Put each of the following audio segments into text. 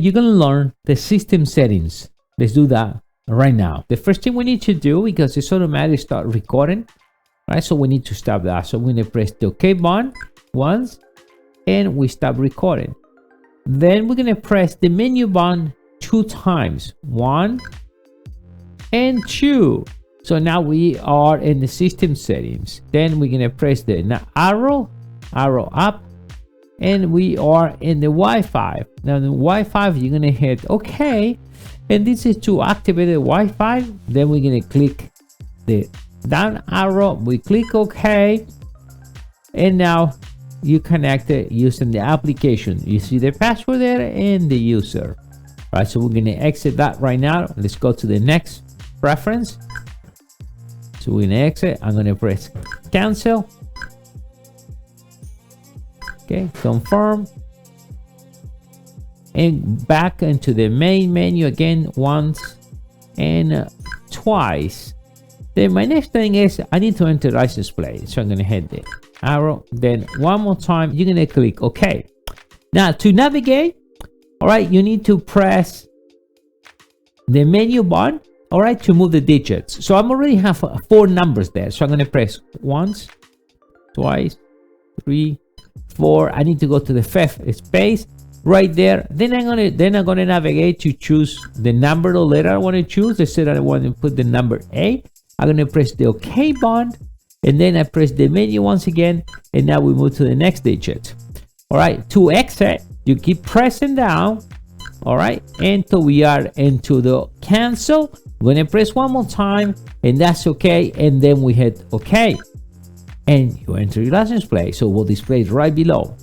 you're gonna learn the system settings. Let's do that right now. The first thing we need to do, because it's automatic start recording, right? So we need to stop that. So we're gonna press the OK button once, and we stop recording. Then we're gonna press the menu button 2 times, 1 and 2. So now we are in the system settings. Then we're gonna press the arrow up, and we are in the Wi-Fi. Now the Wi-Fi, you're gonna hit OK, and this is to activate the Wi-Fi. Then we're gonna click the down arrow, we click OK, and now you connect it using the application. You see the password there and the user. All right, so we're gonna exit that right now. Let's go to the next preference. So we're gonna exit. I'm gonna press cancel. Okay, confirm, and back into the main menu again once and twice. Then my next thing is I need to enter license plate. So I'm gonna hit the arrow, then one more time you're gonna click OK. Now to navigate, all right, you need to press the menu button, all right, to move the digits. So I'm already have 4 numbers there, so I'm gonna press once, twice, 3, 4. I need to go to the 5th space right there. Then I'm gonna navigate to choose the number or letter I want to choose. Let's say that I want to put the number 8. I'm gonna press the OK button, and then I press the menu once again, and now we move to the next digit. All right, to exit, you keep pressing down, all right, until we are into the cancel. We're gonna press one more time, and that's OK, and then we hit OK, and you enter your license plate. So we'll display it right below.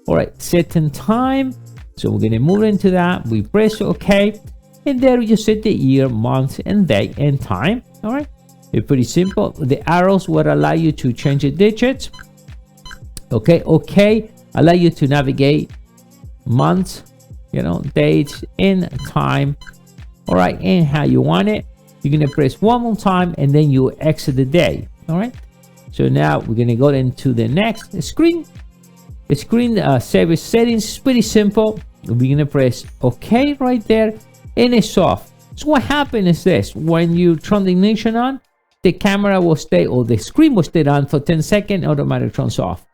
All right, setting time. So we're gonna move into that. We press OK, and there you set the year, month, and day and time. All right. It's pretty simple. The arrows will allow you to change the digits. Okay, allow you to navigate months, dates and time. All right, and how you want it. You're gonna press one more time, and then you exit the day. All right. So now we're gonna go into the next screen. The screen service settings is pretty simple. We're gonna press OK right there, and it's off. So what happens is this: when you turn the ignition on, the camera will stay, or the screen will stay on for 10 seconds, automatically turns off.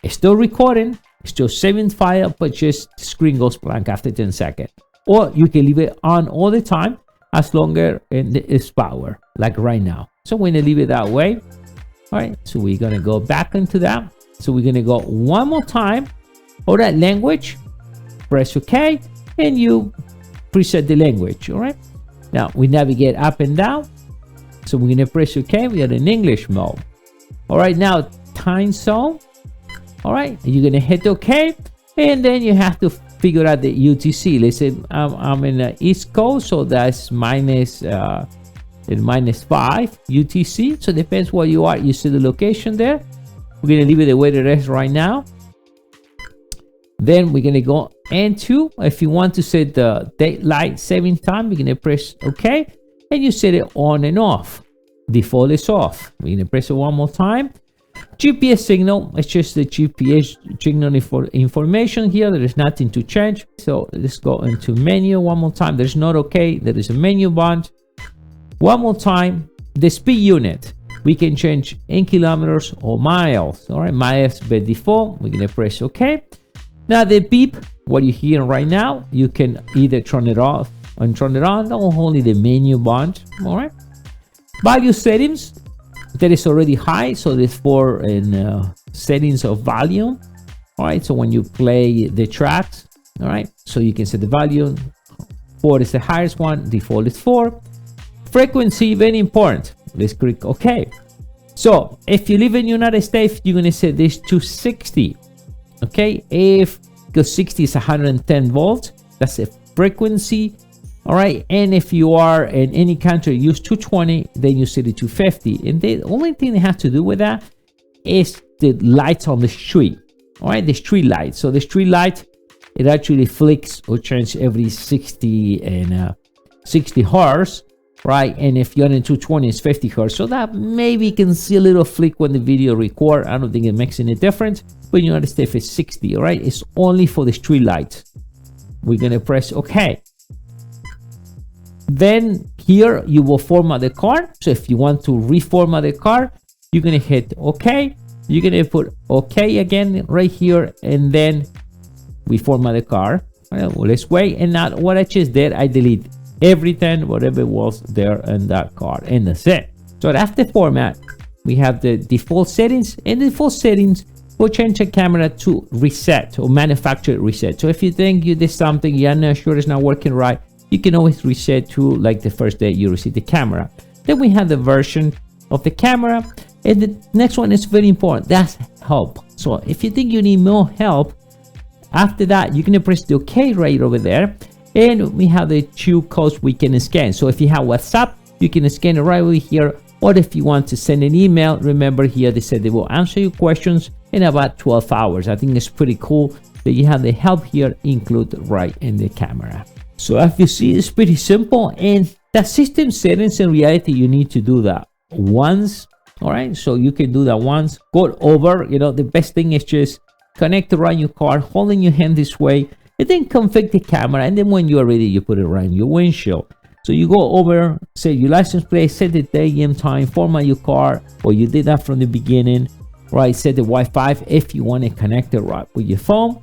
It's still recording, it's still saving file, but just the screen goes blank after 10 seconds. Or you can leave it on all the time as long as it's power, like right now. So we're gonna leave it that way. All right, so we're gonna go back into that. So we're gonna go one more time. All right, language, press OK, and you preset the language. All right, now we navigate up and down. So we're gonna press OK. We are in English mode. All right, now time zone. All right, you're gonna hit OK, and then you have to figure out the UTC. Let's say I'm in the East Coast, so that's minus 5 UTC. So it depends where you are. You see the location there. We're gonna leave it the way it is right now. Then we're gonna go into, if you want to set the daylight saving time, you're gonna press OK. And you set it on and off. Default is off. We're gonna press it one more time. GPS signal, it's just the GPS signal for information here. There is nothing to change. So let's go into menu one more time. There's not OK. There is a menu button. One more time. The speed unit, we can change in kilometers or miles. All right, miles by default. We're gonna press OK. Now the beep, what you hear right now, you can either turn it off and turn it on, or only the menu button. All right, value settings, that is already high, so there's 4 in settings of volume. All right, so when you play the tracks, all right, so you can set the volume. 4 is the highest one, default is 4. Frequency, very important. Let's click OK. So if you live in the United States, you're gonna set this to 60. Okay, because 60 is 110 volts, that's a frequency. All right, and if you are in any country use 220, then you set it to 50. And the only thing they have to do with that is the lights on the street. All right, the street light. So the street light, it actually flicks or changes every 60 hertz, right? And if you're in 220, it's 50 hertz. So that maybe you can see a little flick when the video record. I don't think it makes any difference. But you notice if it's 60, all right, it's only for the street lights. we're gonna press OK. Then here you will format the car. So if you want to reformat the car, you're gonna hit OK. You're gonna put OK again right here, and then we format the car. Well, let's wait. And now what I just did, I delete everything, whatever was there in that car, and that's it. So that's the format. We have the default settings, and the default settings will change the camera to reset or manufacturer reset. So if you think you did something, you're not sure it's not working right, you can always reset to like the first day you receive the camera. Then we have the version of the camera, and the next one is very important. That's help. So if you think you need more help, after that you're gonna press the OK right over there, and we have the two codes we can scan. So if you have WhatsApp, you can scan it right over here, or if you want to send an email, remember here they said they will answer your questions in about 12 hours. I think it's pretty cool that you have the help here included right in the camera. So as you see, it's pretty simple, and the system settings, in reality you need to do that once. All right, so you can do that once, go over. You know, the best thing is just connect around your car, holding your hand this way, and then configure the camera, and then when you're ready you put it around your windshield. So you go over, say your license plate, set the day and time, format your car, or you did that from the beginning, right? Set the Wi-Fi if you want to connect it right with your phone.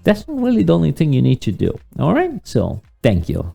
That's really the only thing you need to do. All right, so thank you.